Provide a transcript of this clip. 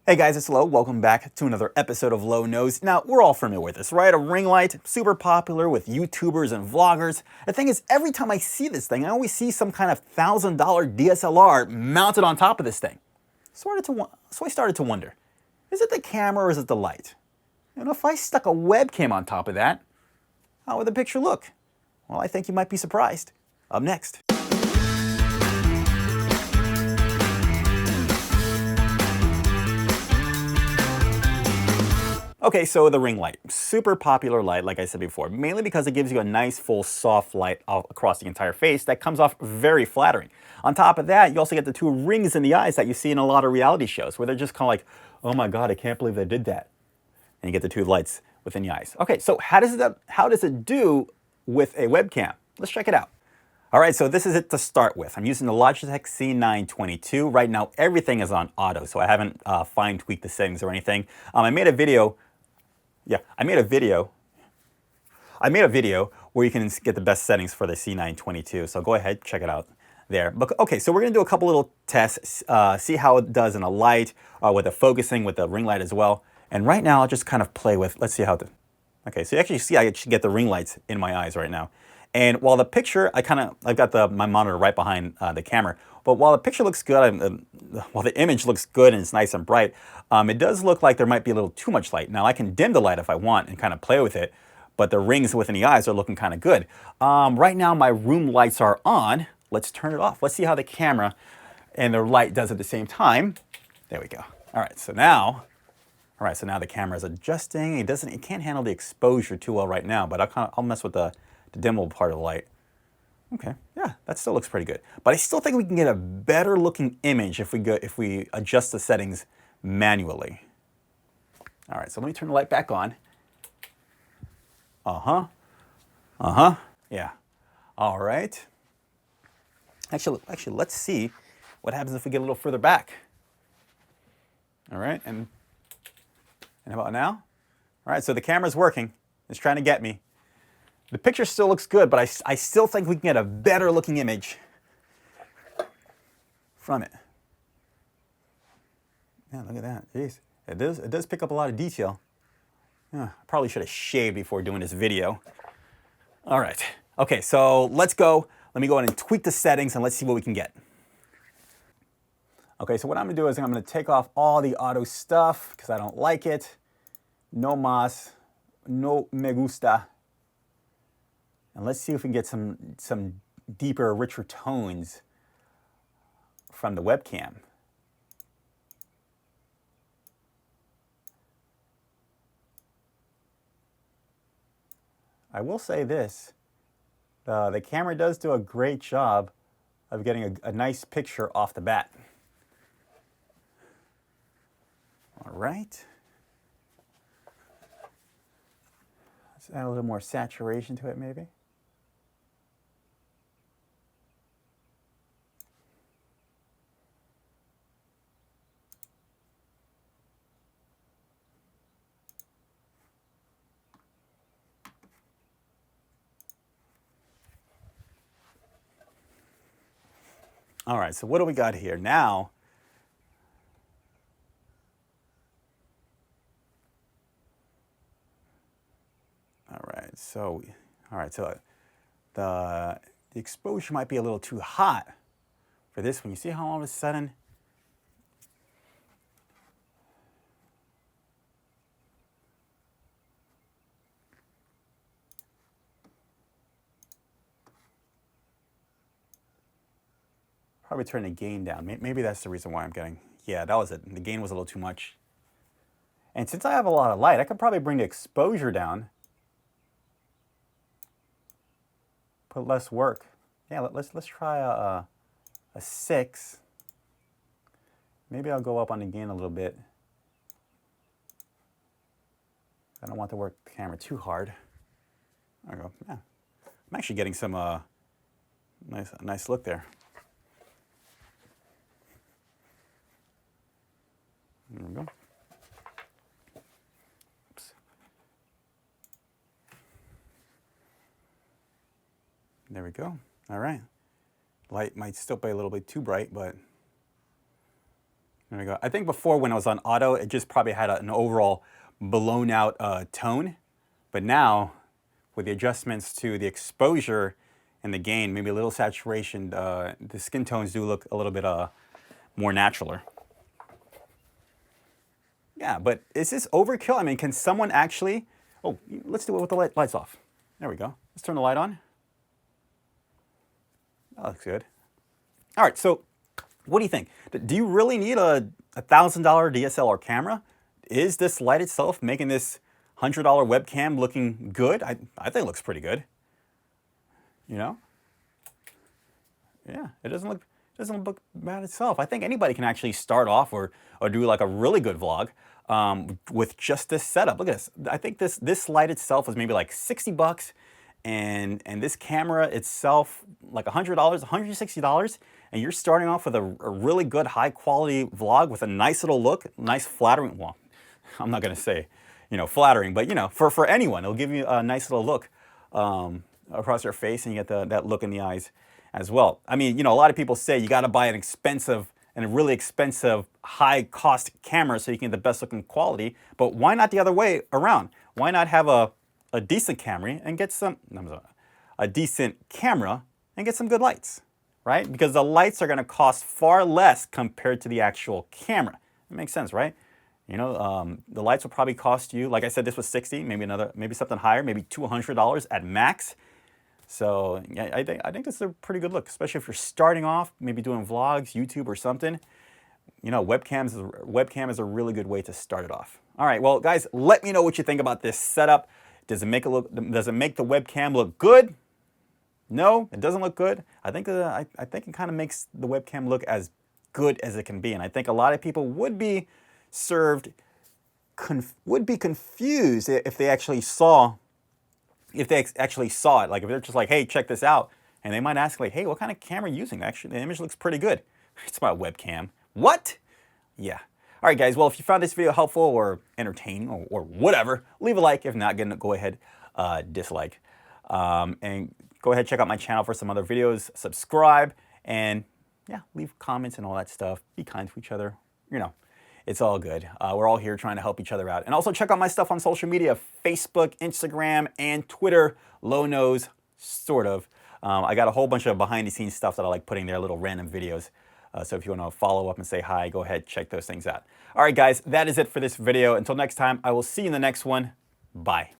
Hey guys, it's Lo. Welcome back to another episode of Lo Knows. Now, we're all familiar with this, right? A ring light, super popular with YouTubers and vloggers. The thing is, every time I see this thing, I always see some kind of $1,000 DSLR mounted on top of this thing. So I started to wonder, is it the camera or is it the light? And if I stuck a webcam on top of that, how would the picture look? Well, I think you might be surprised. Up next. Okay, so the ring light, super popular light, like I said before, mainly because it gives you a nice, full, soft light across the entire face that comes off very flattering. On top of that, you also get the two rings in the eyes that you see in a lot of reality shows, where they're just kind of like, oh my God, I can't believe they did that. And you get the two lights within the eyes. Okay, so how does it do with a webcam? Let's check it out. All right, so this is it to start with. I'm using the Logitech C922. Right now, everything is on auto, so I haven't fine-tweaked the settings or anything. I made a video where you can get the best settings for the C922. So go ahead, check it out there. But okay, so we're gonna do a couple little tests, see how it does in a light, with the focusing, with the ring light as well. And right now, I'll just kind of play with, let's see how the, okay, so you actually see I get the ring lights in my eyes right now. And while the picture, I've got my monitor right behind the camera, but while the picture looks good, while the image looks good and it's nice and bright, it does look like there might be a little too much light. Now I can dim the light if I want and kind of play with it, but the rings within the eyes are looking kind of good. Right now my room lights are on. Let's turn it off. Let's see how the camera and the light does at the same time. There we go. All right, so now the camera is adjusting. It can't handle the exposure too well right now, but I'll mess with the dimmable part of the light. Okay, yeah, that still looks pretty good. But I still think we can get a better looking image if we adjust the settings manually. All right, so let me turn the light back on. Yeah. All right. Actually, let's see what happens if we get a little further back. All right, and how about now? All right, so the camera's working. It's trying to get me. The picture still looks good, but I still think we can get a better looking image from it. Yeah, look at that. Jeez. It does pick up a lot of detail. Yeah, I probably should have shaved before doing this video. All right. Okay, so let's go. Let me go ahead and tweak the settings and let's see what we can get. Okay, so what I'm gonna do is I'm gonna take off all the auto stuff because I don't like it. No más, no me gusta. And let's see if we can get some deeper, richer tones from the webcam. I will say this, the camera does do a great job of getting a nice picture off the bat. All right. Let's add a little more saturation to it maybe. All right, so what do we got here now? All right, so the exposure might be a little too hot for this one. You see how all of a sudden probably turn the gain down. Maybe that's the reason why I'm getting, yeah, that was it. The gain was a little too much. And since I have a lot of light, I could probably bring the exposure down. Put less work. Yeah, let's try a 6. Maybe I'll go up on the gain a little bit. I don't want to work the camera too hard. There we go. Yeah. I'm actually getting some nice look there. There we go. Oops. There we go. All right. Light might still be a little bit too bright, but There we go. I think before when I was on auto, it just probably had an overall blown out tone. But now, with the adjustments to the exposure and the gain, maybe a little saturation, the skin tones do look a little bit more naturaler. Yeah, but is this overkill? I mean, can someone actually... Oh, let's do it with the lights off. There we go. Let's turn the light on. That looks good. All right, so what do you think? Do you really need a $1,000 DSLR camera? Is this light itself making this $100 webcam looking good? I think it looks pretty good. You know? Yeah, it doesn't look bad itself. I think anybody can actually start off or do like a really good vlog with just this setup. Look at this. I think this light itself is maybe like 60 bucks, and this camera itself like $100, $160, and you're starting off with a really good high quality vlog with a nice little look, nice flattering. Well, I'm not gonna say, you know, flattering, but you know, for anyone, it'll give you a nice little look across your face, and you get that look in the eyes as well. I mean, you know, a lot of people say you got to buy an expensive and a really expensive high cost camera so you can get the best looking quality, but why not the other way around? Why not have a decent camera and get some, a decent camera and get some good lights, right? Because the lights are going to cost far less compared to the actual camera. It makes sense, right? You know, the lights will probably cost you, like I said, this was 60, maybe something higher, maybe $200 at max. So yeah, I think this is a pretty good look, especially if you're starting off, maybe doing vlogs, YouTube or something. You know, webcam is a really good way to start it off. All right, well, guys, let me know what you think about this setup. Does it make the webcam look good? No, it doesn't look good. I think it kind of makes the webcam look as good as it can be, and I think a lot of people would be confused if they actually saw it. Like if they're just like, hey, check this out, and they might ask like, hey, what kind of camera are you using? Actually, the image looks pretty good. It's my webcam. What? Yeah. All right, guys. Well, if you found this video helpful or entertaining or whatever, leave a like. If not, go ahead, dislike. And go ahead, check out my channel for some other videos. Subscribe, and yeah, leave comments and all that stuff. Be kind to each other. You know, it's all good. We're all here trying to help each other out. And also check out my stuff on social media, Facebook, Instagram, and Twitter. Low nose, sort of. I got a whole bunch of behind the scenes stuff that I like putting there, little random videos. So if you want to follow up and say hi, go ahead, check those things out. All right, guys, that is it for this video. Until next time, I will see you in the next one. Bye.